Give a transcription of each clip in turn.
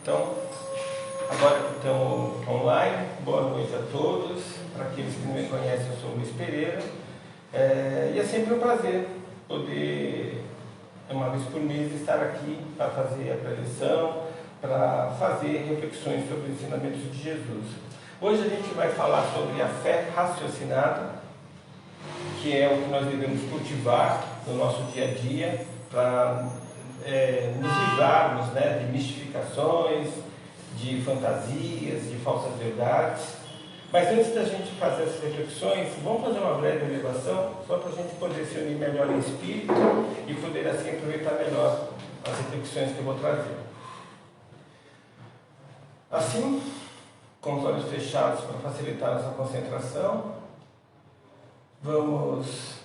Então, agora que estamos online, boa noite a todos. Para aqueles que não me conhecem, eu sou o Luiz Pereira. E é sempre um prazer poder, uma vez por mês, estar aqui para fazer a preleção, para fazer reflexões sobre os ensinamentos de Jesus. Hoje a gente vai falar sobre a fé raciocinada, que é o que nós devemos cultivar no nosso dia a dia para nos livrarmos de mistificações, de fantasias, de falsas verdades. Mas antes da gente fazer essas reflexões, vamos fazer uma breve elevação, só para a gente poder se unir melhor em espírito e poder assim aproveitar melhor as reflexões que eu vou trazer. Assim, com os olhos fechados para facilitar nossa concentração, vamos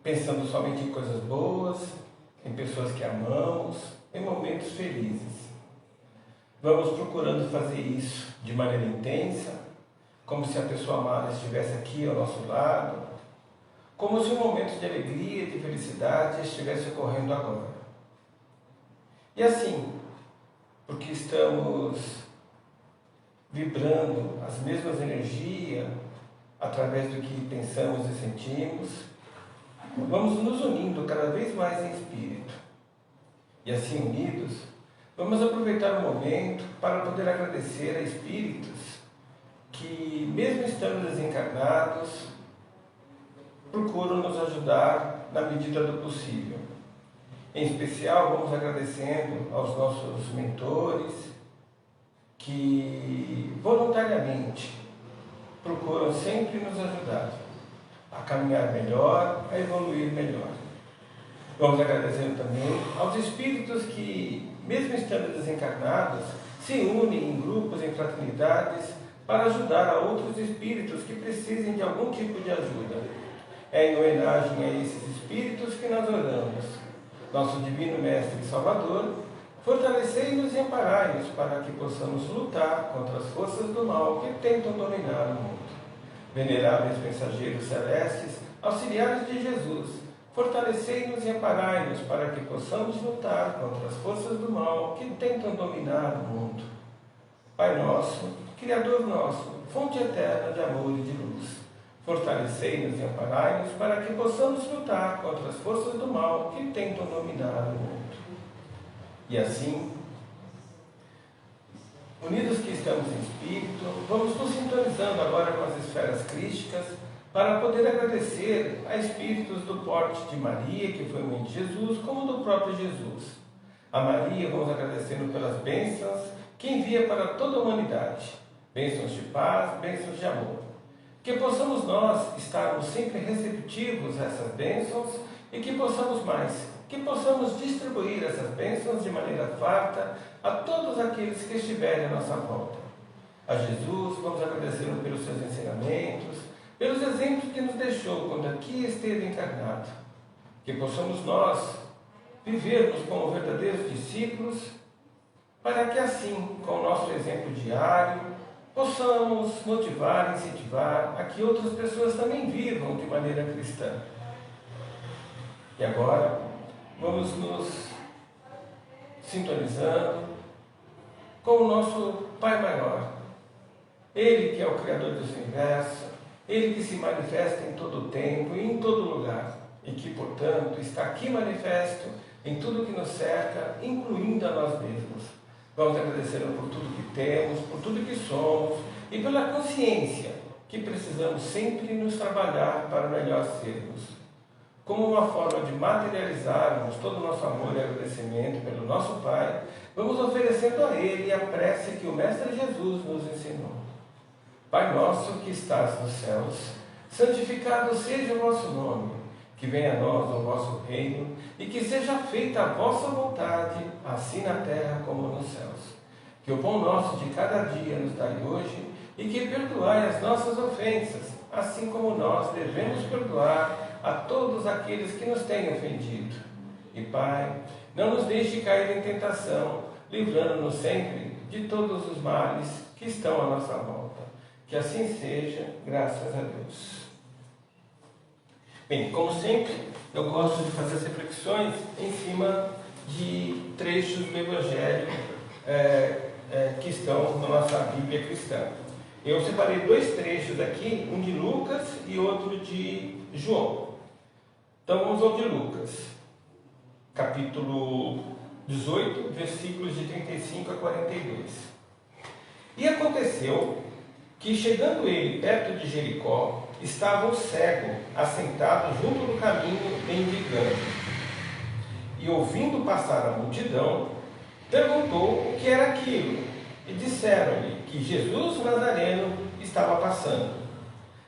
pensando somente em coisas boas, em pessoas que amamos, em momentos felizes. Vamos procurando fazer isso de maneira intensa, como se a pessoa amada estivesse aqui ao nosso lado, como se um momento de alegria e de felicidade estivesse ocorrendo agora. E assim, porque estamos vibrando as mesmas energias através do que pensamos e sentimos, vamos nos unindo cada vez mais em espírito. E assim unidos, vamos aproveitar o momento para poder agradecer a espíritos que, mesmo estando desencarnados, procuram nos ajudar na medida do possível. Em especial, vamos agradecendo aos nossos mentores que voluntariamente procuram sempre nos ajudar a caminhar melhor, a evoluir melhor. Vamos agradecendo também aos espíritos que, mesmo estando desencarnados, se unem em grupos, em fraternidades, para ajudar a outros espíritos que precisem de algum tipo de ajuda. É em homenagem a esses espíritos que nós oramos. Nosso Divino Mestre e Salvador, fortalecei-nos e amparai-nos para que possamos lutar contra as forças do mal que tentam dominar o mundo. Veneráveis mensageiros celestes, auxiliares de Jesus, fortalecei-nos e amparai-nos para que possamos lutar contra as forças do mal que tentam dominar o mundo. Pai nosso, Criador nosso, fonte eterna de amor e de luz, fortalecei-nos e amparai-nos para que possamos lutar contra as forças do mal que tentam dominar o mundo. E assim, unidos que estamos em espírito, vamos nos sintonizando agora com as esferas crísticas para poder agradecer a espíritos do porte de Maria, que foi mãe de Jesus, como do próprio Jesus. A Maria vamos agradecendo pelas bênçãos que envia para toda a humanidade, bênçãos de paz, bênçãos de amor. Que possamos nós estarmos sempre receptivos a essas bênçãos e que possamos distribuir essas bênçãos de maneira farta a todos aqueles que estiverem à nossa volta. A Jesus vamos agradecendo pelos seus ensinamentos, pelos exemplos que nos deixou quando aqui esteve encarnado. Que possamos nós vivermos como verdadeiros discípulos, para que assim, com o nosso exemplo diário, possamos motivar e incentivar a que outras pessoas também vivam de maneira cristã. E agora, vamos nos sintonizando com o nosso Pai Maior. Ele que é o Criador desse universo, Ele que se manifesta em todo o tempo e em todo lugar, e que, portanto, está aqui manifesto em tudo que nos cerca, incluindo a nós mesmos. Vamos agradecendo por tudo que temos, por tudo que somos e pela consciência que precisamos sempre nos trabalhar para melhor sermos. Como uma forma de materializarmos todo o nosso amor e agradecimento pelo nosso Pai, vamos oferecendo a Ele a prece que o Mestre Jesus nos ensinou. Pai nosso que estás nos céus, santificado seja o vosso nome, que venha a nós o vosso reino e que seja feita a vossa vontade, assim na terra como nos céus. Que o pão nosso de cada dia nos dai hoje e que perdoai as nossas ofensas, assim como nós devemos perdoar a todos aqueles que nos têm ofendido. E Pai, não nos deixe cair em tentação, livrando-nos sempre de todos os males que estão à nossa volta. Que assim seja, graças a Deus. Bem, como sempre, eu gosto de fazer as reflexões em cima de trechos do Evangelho que estão na nossa Bíblia cristã. Eu separei 2 trechos aqui, um de Lucas e outro de João. Então vamos ao de Lucas, capítulo 18, versículos de 35 a 42. E aconteceu que, chegando ele perto de Jericó, estava um cego assentado junto do caminho, mendigando. E, ouvindo passar a multidão, perguntou o que era aquilo. E disseram-lhe que Jesus Nazareno estava passando.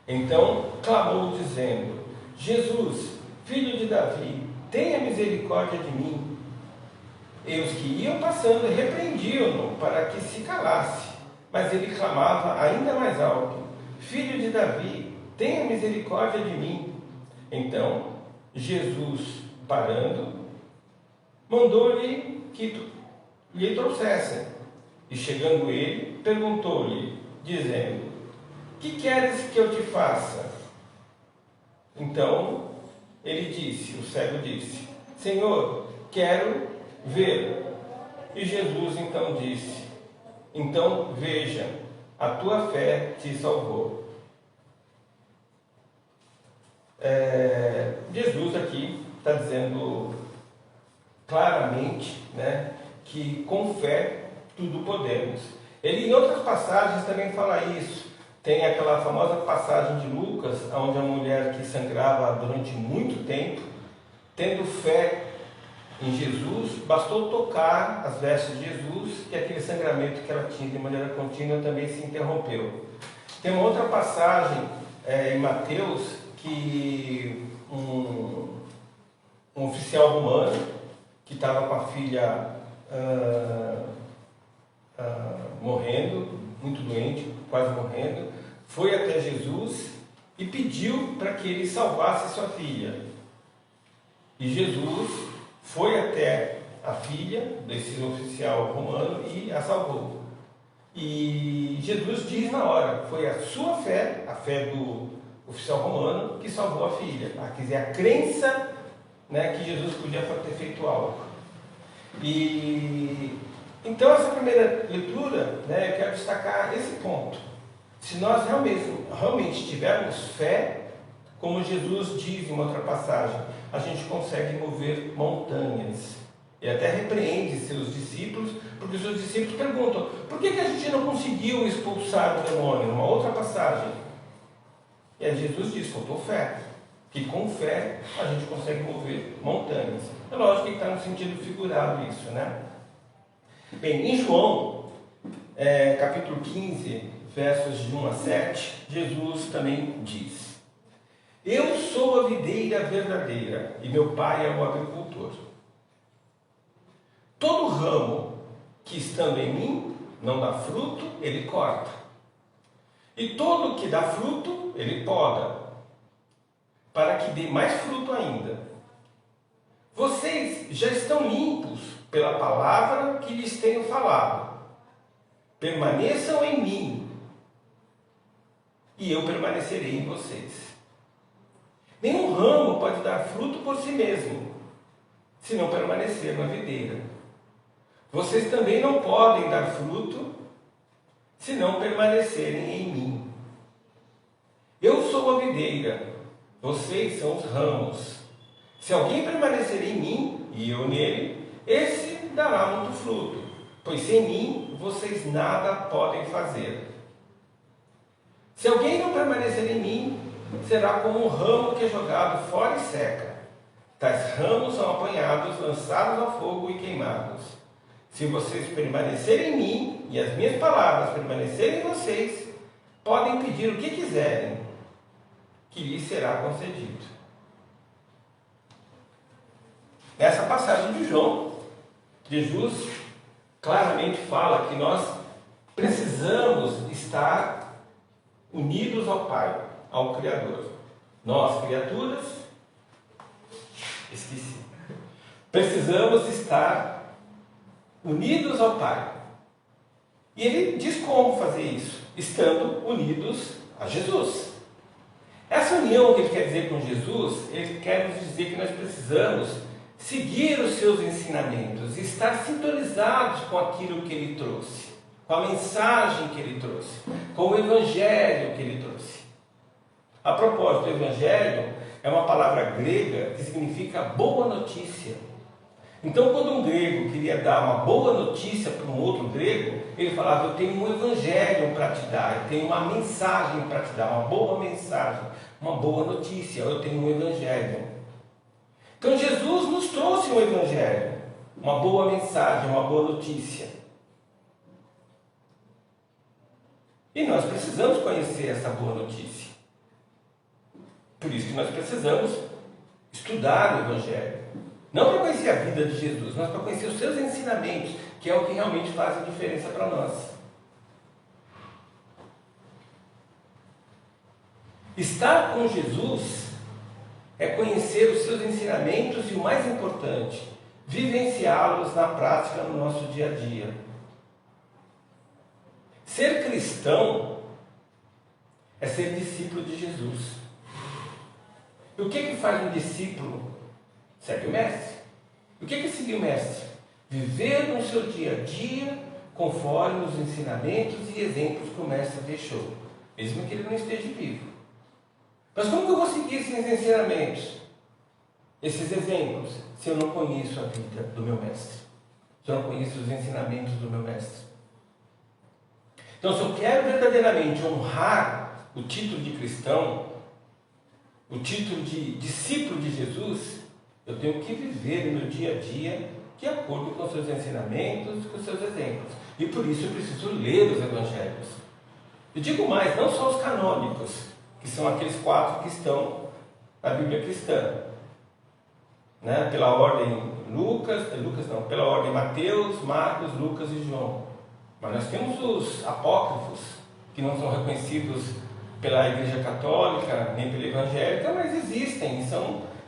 Então clamou, dizendo: Jesus, filho de Davi, tenha misericórdia de mim. E os que iam passando repreendiam-no para que se calasse. Mas ele clamava ainda mais alto: Filho de Davi, tenha misericórdia de mim. Então Jesus, parando, mandou-lhe que lhe trouxessem. E chegando ele, perguntou-lhe, dizendo: Que queres que eu te faça? Então ele disse, o cego disse: Senhor, quero ver. E Jesus então disse: Então veja, a tua fé te salvou. Jesus aqui está dizendo claramente, né, que com fé tudo podemos. Ele em outras passagens também fala isso. Tem aquela famosa passagem de Lucas, onde a mulher que sangrava durante muito tempo, tendo fé em Jesus, bastou tocar as vestes de Jesus, que aquele sangramento que ela tinha de maneira contínua também se interrompeu. Tem uma outra passagem em Mateus, que um oficial romano, que estava com a filha morrendo, muito doente, quase morrendo, foi até Jesus e pediu para que ele salvasse sua filha. E Jesus foi até a filha desse oficial romano e a salvou. E Jesus diz na hora: foi a sua fé, a fé do oficial romano, que salvou a filha. Quer dizer, a crença, né, que Jesus podia ter feito algo. E então, essa primeira leitura, né, eu quero destacar esse ponto. Se nós realmente tivermos fé, como Jesus diz em outra passagem, a gente consegue mover montanhas. Ele até repreende seus discípulos, porque os seus discípulos perguntam: por que a gente não conseguiu expulsar o demônio? Uma outra passagem. E aí Jesus diz: faltou fé. Que com fé a gente consegue mover montanhas. É lógico que está no sentido figurado isso, né? Bem, em João, capítulo 15, versos de 1 a 7, Jesus também diz: Eu sou a videira verdadeira, e meu pai é o agricultor. Todo ramo que estando em mim não dá fruto, ele corta. E todo que dá fruto, ele poda, para que dê mais fruto ainda. Vocês já estão limpos pela palavra que lhes tenho falado. Permaneçam em mim, e eu permanecerei em vocês. Nenhum ramo pode dar fruto por si mesmo, se não permanecer na videira. Vocês também não podem dar fruto, se não permanecerem em mim. Eu sou a videira, vocês são os ramos. Se alguém permanecer em mim, e eu nele, esse dará muito fruto, pois sem mim vocês nada podem fazer. Se alguém não permanecer em mim, será como um ramo que é jogado fora e seca. Tais ramos são apanhados, lançados ao fogo e queimados. Se vocês permanecerem em mim, e as minhas palavras permanecerem em vocês, podem pedir o que quiserem, que lhes será concedido. Nessa passagem de João, Jesus claramente fala que nós precisamos estar unidos ao Pai, ao Criador. Nós, criaturas, precisamos estar unidos ao Pai. E ele diz como fazer isso: estando unidos a Jesus. Essa união que ele quer dizer com Jesus, ele quer nos dizer que nós precisamos seguir os seus ensinamentos, estar sintonizados com aquilo que ele trouxe, com a mensagem que ele trouxe, com o evangelho que ele trouxe. A propósito, o evangelho é uma palavra grega que significa boa notícia. Então, quando um grego queria dar uma boa notícia para um outro grego, ele falava: eu tenho um evangelho para te dar, eu tenho uma mensagem para te dar, uma boa mensagem, uma boa notícia, eu tenho um evangelho. Então, Jesus nos trouxe um evangelho, uma boa mensagem, uma boa notícia. E nós precisamos conhecer essa boa notícia. Por isso que nós precisamos estudar o evangelho. Não para conhecer a vida de Jesus, mas para conhecer os seus ensinamentos, que é o que realmente faz a diferença para nós. Estar com Jesus é conhecer os seus ensinamentos e, o mais importante, vivenciá-los na prática no nosso dia a dia. Ser cristão é ser discípulo de Jesus. E o que faz um discípulo? Segue o mestre. O que é seguir o mestre? Viver no seu dia a dia conforme os ensinamentos e exemplos que o mestre deixou, mesmo que ele não esteja vivo. Mas como que eu vou seguir esses ensinamentos, esses exemplos, se eu não conheço a vida do meu mestre? Se eu não conheço os ensinamentos do meu mestre? Então, se eu quero verdadeiramente honrar o título de cristão, o título de discípulo de Jesus, eu tenho que viver no meu dia a dia de acordo com os seus ensinamentos, com os seus exemplos. E por isso eu preciso ler os evangelhos. Eu digo mais, não só os canônicos, que são aqueles 4 que estão na Bíblia cristã, né? Pela ordem pela ordem Mateus, Marcos, Lucas e João. Mas nós temos os apócrifos, que não são reconhecidos pela Igreja Católica, nem pela Evangélica, mas existem,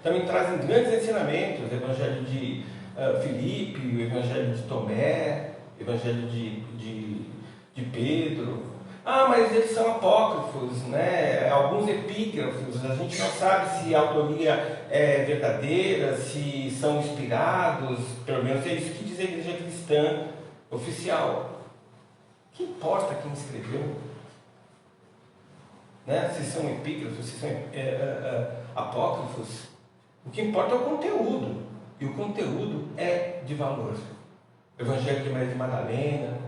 também trazem grandes ensinamentos: o Evangelho de Filipe, o Evangelho de Tomé, o Evangelho de Pedro. Mas eles são apócrifos, né? Alguns epígrafos, a gente não sabe se a autoria é verdadeira, se são inspirados, pelo menos é isso que diz a Igreja Cristã oficial. O que importa quem escreveu? Né? Se são epígrafos, se são apócrifos, o que importa é o conteúdo, e o conteúdo é de valor. O Evangelho de Maria de Madalena.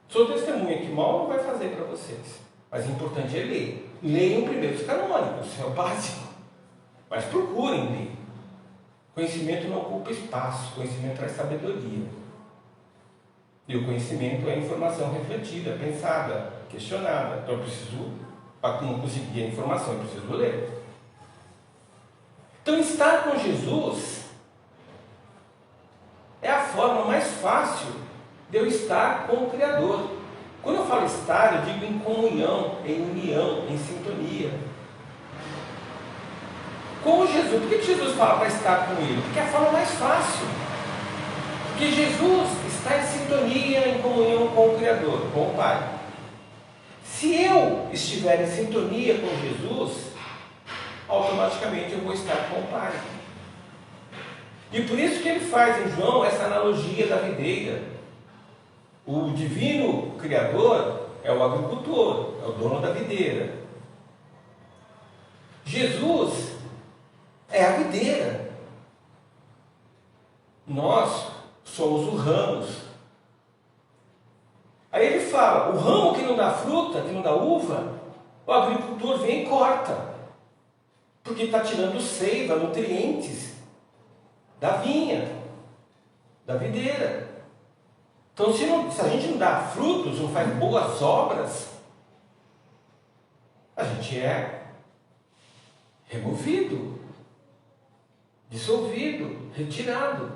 Sou testemunha que mal não vai fazer para vocês, mas o importante é ler. Leiam primeiro os canônicos, é o básico, mas procurem ler. Conhecimento não ocupa espaço, conhecimento traz sabedoria. E o conhecimento é informação refletida, pensada, questionada. Então eu preciso, para conseguir a informação, eu preciso ler. Então, estar com Jesus é a forma mais fácil de eu estar com o Criador. Quando eu falo estar, eu digo em comunhão, em união, em sintonia. Com Jesus. Por que Jesus fala para estar com Ele? Porque é a forma mais fácil. Porque Jesus está em sintonia, em comunhão com o Criador, com o Pai. Se eu estiver em sintonia com Jesus, automaticamente eu vou estar com o Pai. E por isso que ele faz em João essa analogia da videira. O divino Criador é o agricultor, é o dono da videira. Jesus é a videira. Nós somos os ramos. Aí ele fala: o ramo que não dá fruta, que não dá uva, o agricultor vem e corta, porque está tirando seiva, nutrientes da vinha, da videira. Então, se a gente não dá frutos, não faz boas obras, a gente é removido, dissolvido, retirado.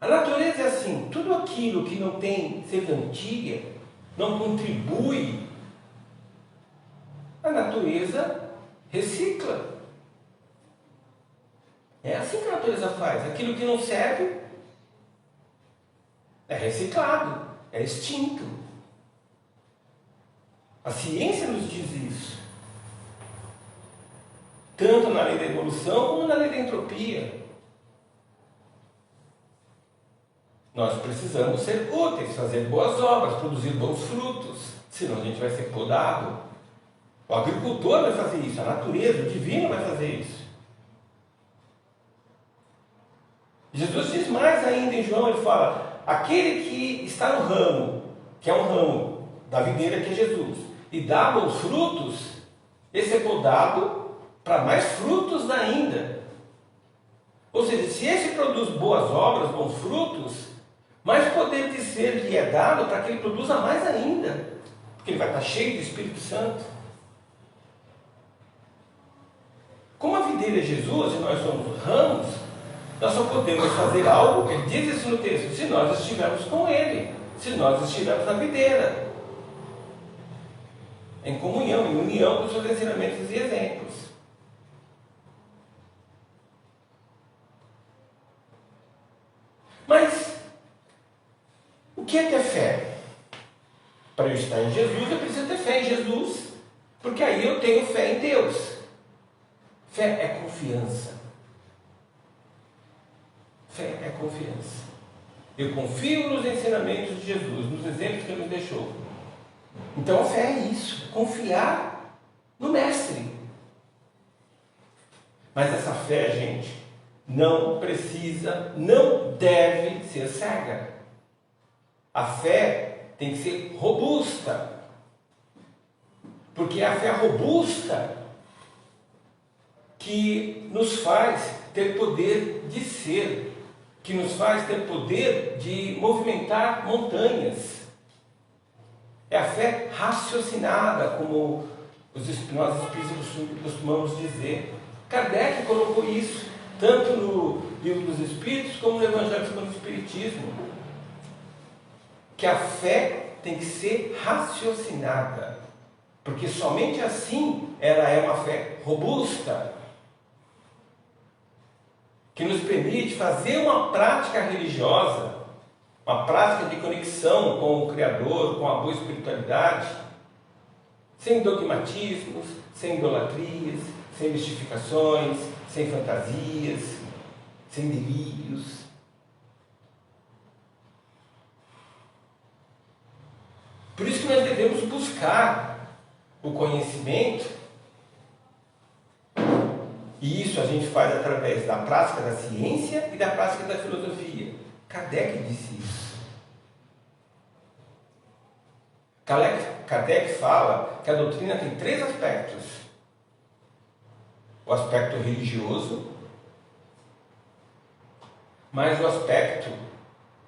A natureza é assim: tudo aquilo que não tem serventia, não contribui, a natureza recicla. É assim que a natureza faz. Aquilo que não serve é reciclado, é extinto. A ciência nos diz isso. tanto na lei da evolução como na lei da entropia. Nós precisamos ser úteis, fazer boas obras, produzir bons frutos, senão a gente vai ser podado. O agricultor vai fazer isso, a natureza, o divino vai fazer isso. Jesus diz mais ainda em João, ele fala: aquele que está no ramo, que é um ramo da videira que é Jesus, e dá bons frutos, esse é podado para mais frutos ainda. Ou seja, se esse produz boas obras, bons frutos, mais poder de ser lhe é dado para que ele produza mais ainda, porque ele vai estar cheio do Espírito Santo. Como a videira é Jesus e nós somos ramos, nós só podemos fazer algo, ele diz isso no texto, se nós estivermos com ele, se nós estivermos na videira, em comunhão, em união com os seus ensinamentos e exemplos. Mas o que é ter fé? Para eu estar em Jesus, eu preciso ter fé em Jesus, porque aí eu tenho fé em Deus. Fé é confiança. Fé é confiança. Eu confio nos ensinamentos de Jesus, nos exemplos que ele nos deixou. Então a fé é isso, confiar no Mestre. Mas essa fé, gente, não precisa, não deve ser cega. A fé tem que ser robusta. Porque é a fé robusta que nos faz ter poder de ser, que nos faz ter poder de movimentar montanhas. É a fé raciocinada, como nós espíritos costumamos dizer. Kardec colocou isso, tanto no Livro dos Espíritos, como no Evangelho segundo o Espiritismo. Que a fé tem que ser raciocinada, porque somente assim ela é uma fé robusta, que nos permite fazer uma prática religiosa, uma prática de conexão com o Criador, com a boa espiritualidade, sem dogmatismos, sem idolatrias, sem mistificações, sem fantasias, sem delírios. Por isso que nós devemos buscar o conhecimento. E isso a gente faz através da prática da ciência e da prática da filosofia. Kardec disse isso. Kardec fala que a doutrina tem 3 aspectos. O aspecto religioso, mais o aspecto,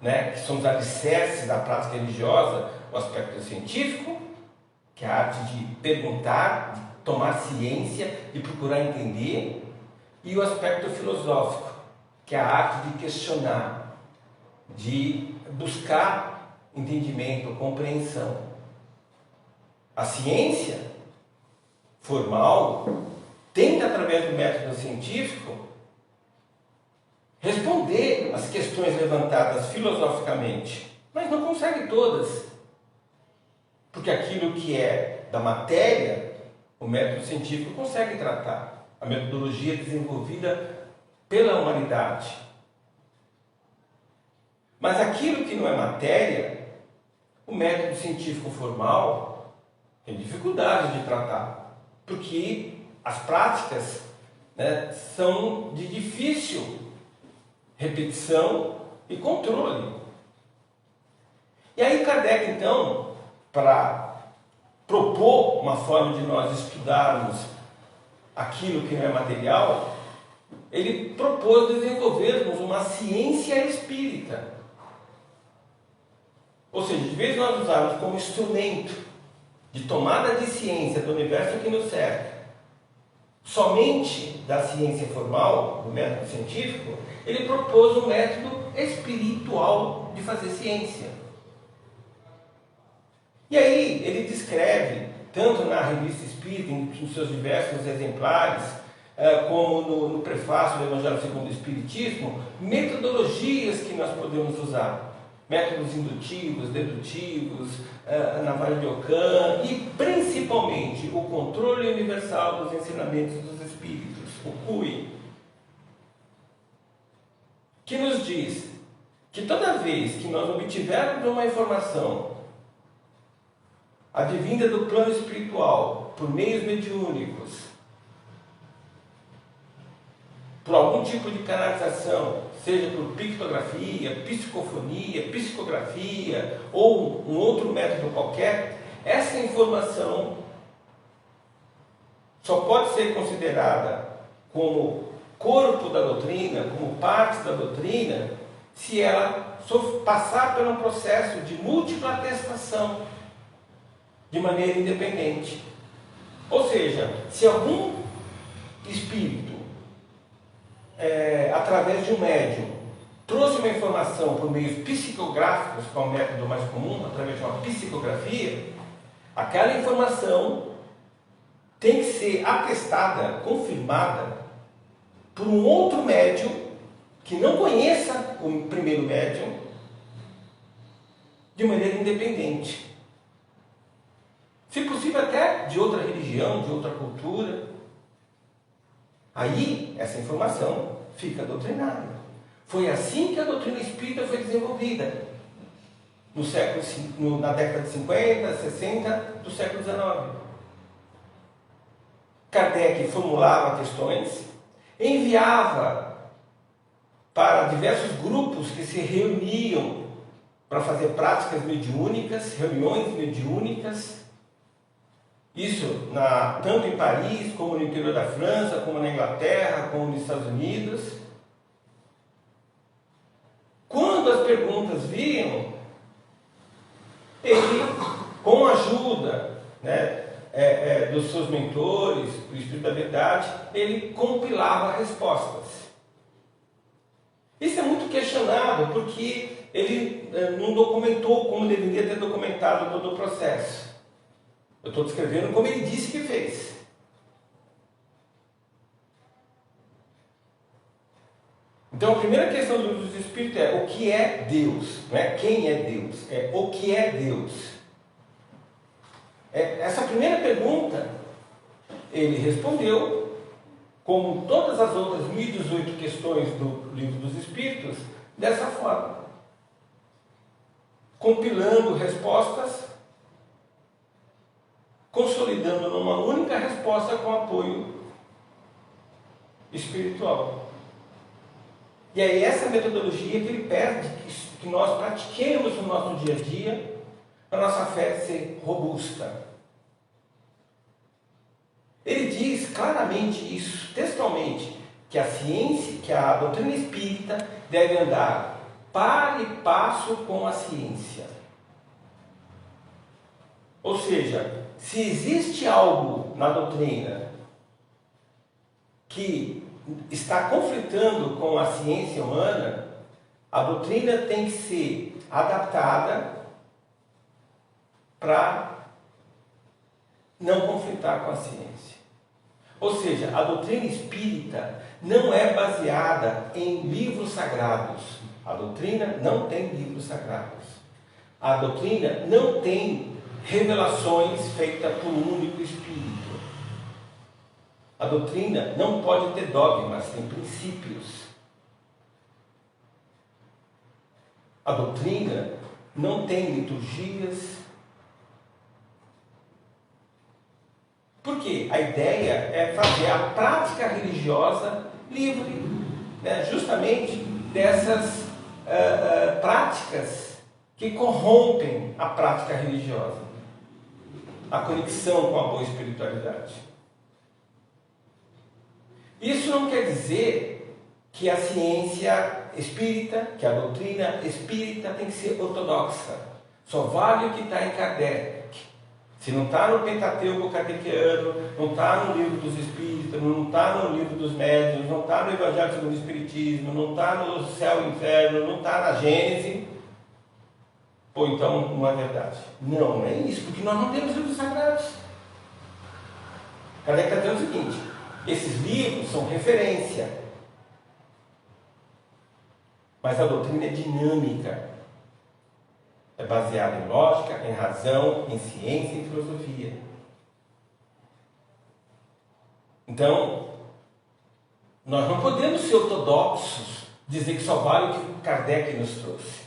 que são os alicerces da prática religiosa, o aspecto científico, que é a arte de perguntar, de tomar ciência, de procurar entender, e o aspecto filosófico, que é a arte de questionar, de buscar entendimento, compreensão. A ciência formal tenta, através do método científico, responder às questões levantadas filosoficamente, mas não consegue todas, porque aquilo que é da matéria, o método científico consegue tratar. A metodologia desenvolvida pela humanidade. Mas aquilo que não é matéria, o método científico formal tem dificuldade de tratar, porque as práticas são de difícil repetição e controle. E aí Kardec, então, para propor uma forma de nós estudarmos aquilo que não é material, ele propôs desenvolvermos uma ciência espírita. Ou seja, de vez nós usarmos como instrumento de tomada de ciência do universo que nos cerca, somente da ciência formal, do método científico, ele propôs um método espiritual de fazer ciência. E aí ele descreve, tanto na Revista Espírita, nos seus diversos exemplares, como no prefácio do Evangelho segundo o Espiritismo, metodologias que nós podemos usar. Métodos indutivos, dedutivos, a navalha de Ockham e, principalmente, o controle universal dos ensinamentos dos Espíritos. o CUI, que nos diz que toda vez que nós obtivermos uma informação advinda do plano espiritual por meios mediúnicos, por algum tipo de canalização, seja por pictografia, psicofonia, psicografia ou um outro método qualquer, essa informação só pode ser considerada como corpo da doutrina, como parte da doutrina, se ela passar por um processo de múltipla atestação de maneira independente. Ou seja, se algum espírito, através de um médium, trouxe uma informação por meios psicográficos, que é o método mais comum, através de uma psicografia, aquela informação tem que ser atestada, confirmada, por um outro médium que não conheça o primeiro médium, de maneira independente. Se possível até de outra religião, de outra cultura. Aí, essa informação fica doutrinária. Foi assim que a doutrina espírita foi desenvolvida na década de 50, 60 do século XIX. Kardec formulava questões, enviava para diversos grupos que se reuniam para fazer práticas mediúnicas, reuniões mediúnicas, isso tanto em Paris, como no interior da França, como na Inglaterra, como nos Estados Unidos. Quando as perguntas vinham, ele, com a ajuda dos seus mentores, do Espírito da Verdade, ele compilava respostas. Isso é muito questionado, porque ele não documentou como deveria ter documentado todo o processo. Eu estou descrevendo como ele disse que fez. Então, a primeira questão do livro dos Espíritos é o que é Deus? Não é quem é Deus, é o que é Deus. Essa primeira pergunta, ele respondeu, como todas as outras 1018 questões do livro dos Espíritos, dessa forma, compilando respostas, consolidando numa única resposta com apoio espiritual. E é essa metodologia que ele pede que nós pratiquemos no nosso dia a dia, para a nossa fé ser robusta. Ele diz claramente isso, textualmente, que a ciência, que a doutrina espírita deve andar par e passo com a ciência. Ou seja, se existe algo na doutrina que está conflitando com a ciência humana, a doutrina tem que ser adaptada para não conflitar com a ciência. Ou seja, a doutrina espírita não é baseada em livros sagrados. A doutrina não tem livros sagrados. A doutrina não tem revelações feitas por um único espírito. A doutrina não pode ter dogmas, tem princípios. A doutrina não tem liturgias. Por quê? A ideia é fazer a prática religiosa livre, justamente dessas práticas que corrompem a prática religiosa, a conexão com a boa espiritualidade. Isso não quer dizer que a ciência espírita, que a doutrina espírita tem que ser ortodoxa. Só vale o que está em Kardec. Se não está no Pentateuco Kardeciano, não está no livro dos Espíritos, não está no livro dos Médiuns, não está no Evangelho segundo o Espiritismo, não está no Céu e Inferno, não está na Gênese, pô, então não é verdade. Não é isso, porque nós não temos livros sagrados. Kardec está dizendo o seguinte: esses livros são referência, mas a doutrina é dinâmica. É baseada em lógica, em razão, em ciência e em filosofia. Então, Nós não podemos ser ortodoxos, dizer que só vale o que Kardec nos trouxe.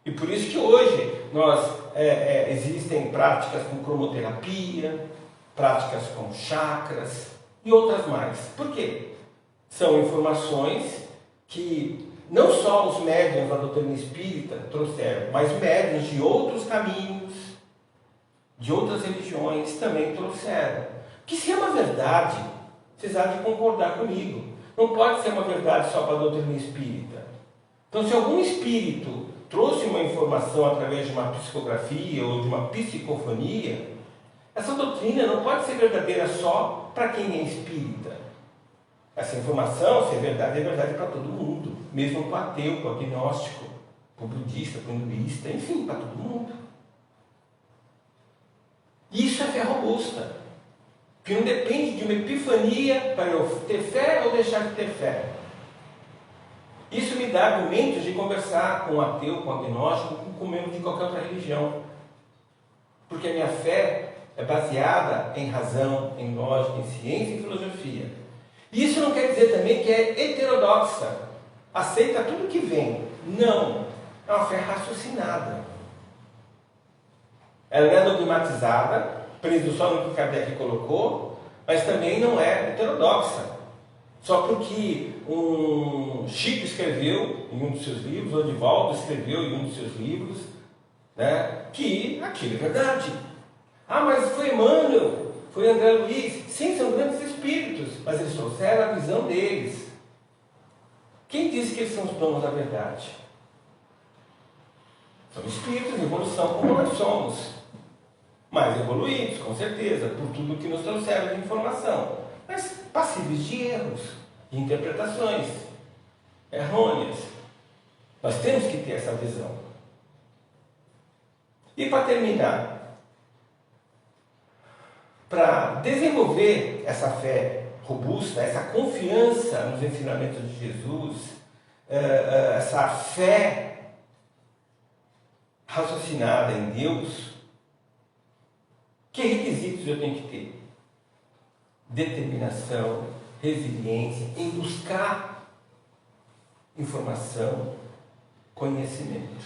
E por isso que hoje existem práticas com cromoterapia, práticas com chakras e outras mais. Por quê? São informações que não só os médiuns da doutrina espírita trouxeram, mas médiuns de outros caminhos, de outras religiões também trouxeram. Que se é uma verdade, vocês há de concordar comigo. Não pode ser uma verdade só para a doutrina espírita. Então, se algum espírito trouxe uma informação através de uma psicografia ou de uma psicofonia, essa doutrina não pode ser verdadeira só para quem é espírita. Essa informação, se é verdade para todo mundo, mesmo para o ateu, para o agnóstico, para o budista, para o hinduísta, enfim, para todo mundo. Isso é fé robusta, que não depende de uma epifania para eu ter fé ou deixar de ter fé. Isso me dá argumentos de conversar com um ateu, com um agnóstico, com um membro de qualquer outra religião. Porque a minha fé é baseada em razão, em lógica, em ciência e filosofia. Isso não quer dizer também que é heterodoxa, aceita tudo que vem. Não, é uma fé raciocinada. Ela não é dogmatizada, preso só no que Kardec colocou, mas também não é heterodoxa. Só porque um Chico escreveu em um dos seus livros, ou Divaldo escreveu em um dos seus livros, né, que aquilo é verdade. Ah, mas foi Emmanuel, foi André Luiz. Sim, são grandes espíritos, mas eles trouxeram a visão deles. Quem disse que eles são os donos da verdade? São espíritos em evolução como nós somos. Mais evoluídos, com certeza, por tudo que nos trouxeram de informação. Mas passíveis de erros, de interpretações errôneas. Nós temos que ter essa visão. E para terminar, para desenvolver essa fé robusta, essa confiança nos ensinamentos de Jesus, essa fé raciocinada em Deus, que requisitos eu tenho que ter? Determinação, resiliência em buscar informação, conhecimento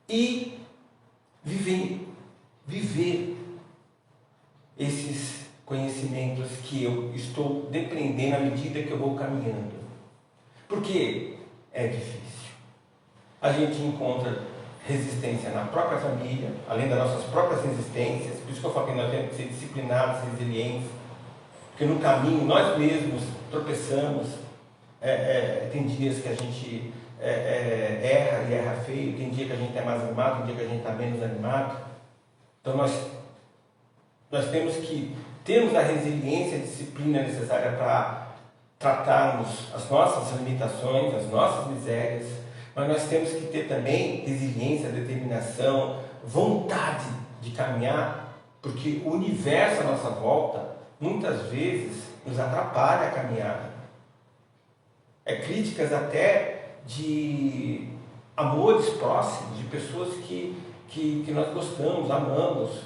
e viver esses conhecimentos que eu estou depreendendo à medida que eu vou caminhando. Porque é difícil. A gente encontra resistência na própria família, além das nossas próprias resistências. Por isso que eu falo que nós temos que ser disciplinados, resilientes, porque no caminho nós mesmos tropeçamos. Tem dias que a gente erra e erra feio, tem dia que a gente é mais animado, tem dia que a gente está menos animado. Então nós temos que termos a resiliência e a disciplina necessária para tratarmos as nossas limitações, as nossas misérias, mas nós temos que ter também resiliência, determinação, vontade de caminhar, porque o universo à nossa volta muitas vezes nos atrapalha a caminhada. Críticas até de amores próximos, de pessoas que nós gostamos, amamos,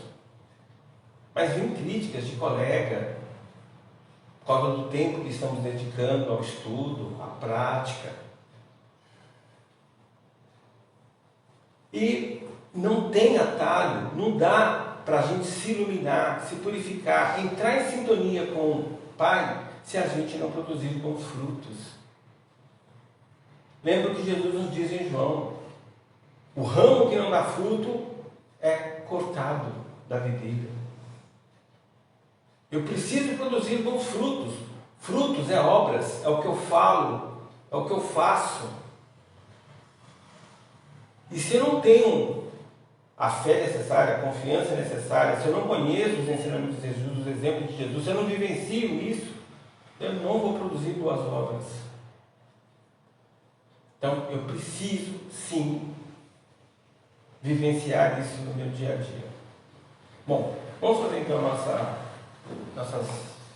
mas vem críticas de colega, por causa do tempo que estamos dedicando ao estudo, à prática. E não tem atalho, não dá para a gente se iluminar, se purificar, entrar em sintonia com o Pai, se a gente não produzir bons frutos. Lembra o que Jesus nos diz em João: o ramo que não dá fruto é cortado da videira. Eu preciso produzir bons frutos. Frutos é obras, é o que eu falo, é o que eu faço. E se eu não tenho a fé necessária, a confiança necessária, se eu não conheço os ensinamentos de Jesus, os exemplos de Jesus, se eu não vivencio isso, eu não vou produzir boas obras. Então, eu preciso, sim, vivenciar isso no meu dia a dia. Bom, vamos fazer então nossas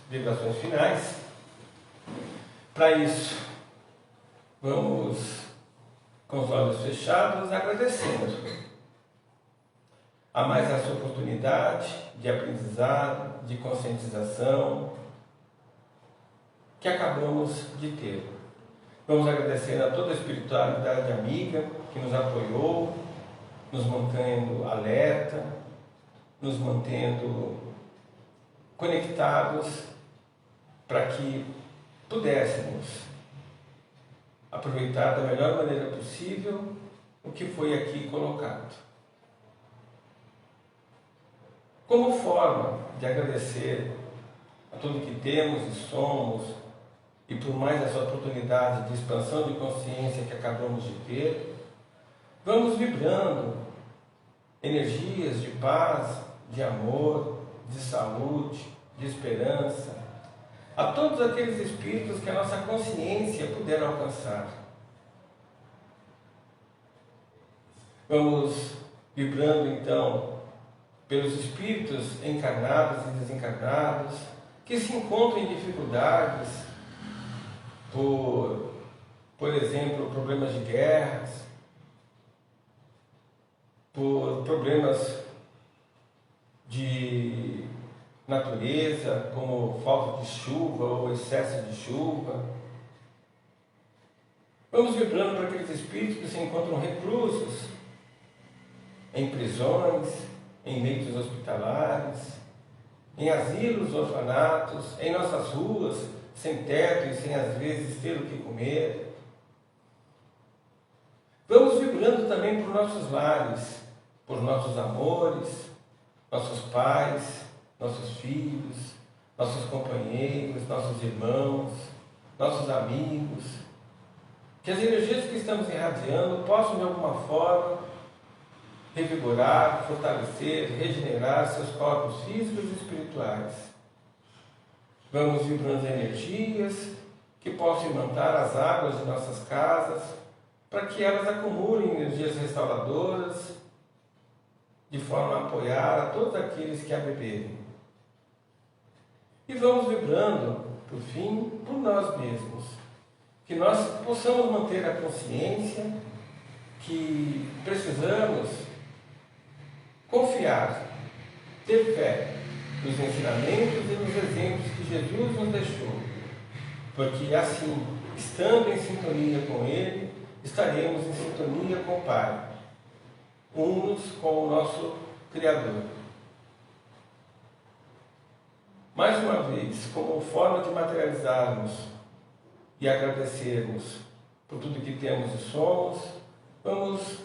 vibrações finais. Para isso, vamos com os olhos fechados, agradecendo a mais essa oportunidade de aprendizado, de conscientização, que acabamos de ter. Vamos agradecer a toda a espiritualidade amiga que nos apoiou, nos mantendo alerta, nos mantendo conectados para que pudéssemos aproveitar da melhor maneira possível o que foi aqui colocado. Como forma de agradecer a tudo que temos e somos, e por mais essa oportunidade de expansão de consciência que acabamos de ter, vamos vibrando energias de paz, de amor, de saúde, de esperança, a todos aqueles espíritos que a nossa consciência puder alcançar. Vamos vibrando então pelos espíritos encarnados e desencarnados que se encontram em dificuldades por exemplo, problemas de guerras, por problemas de natureza, como falta de chuva ou excesso de chuva. Vamos vibrando para aqueles espíritos que se encontram reclusos em prisões, em leitos hospitalares, em asilos, orfanatos, em nossas ruas, sem teto e sem às vezes ter o que comer. Vamos vibrando também por nossos lares, por nossos amores, nossos pais, nossos filhos, nossos companheiros, nossos irmãos, nossos amigos. Que as energias que estamos irradiando possam de alguma forma revigorar, fortalecer, regenerar seus corpos físicos e espirituais. Vamos vibrando energias que possam imantar as águas de nossas casas, para que elas acumulem energias restauradoras, de forma a apoiar a todos aqueles que a beberem. E vamos vibrando, por fim, por nós mesmos, que nós possamos manter a consciência que precisamos confiar, ter fé nos ensinamentos e nos exemplos que Jesus nos deixou, porque assim, estando em sintonia com Ele, estaremos em sintonia com o Pai, unos com o nosso Criador. Mais uma vez, como forma de materializarmos e agradecermos por tudo que temos e somos, vamos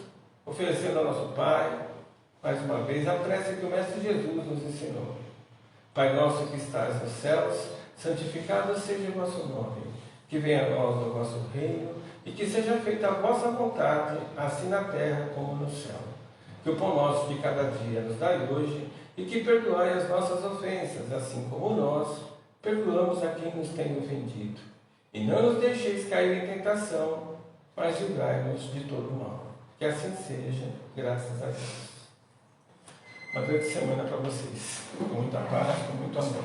oferecendo ao nosso Pai, mais uma vez, a prece que o Mestre Jesus nos ensinou. Pai nosso que estás nos céus, santificado seja o vosso nome, que venha a nós o vosso reino, e que seja feita a vossa vontade, assim na terra como no céu. Que o pão nosso de cada dia nos dai hoje, e que perdoai as nossas ofensas, assim como nós perdoamos a quem nos tem ofendido. E não nos deixeis cair em tentação, mas livrai-nos de todo mal. Que assim seja, graças a Deus. Uma grande semana para vocês, com muita paz, com muito amor.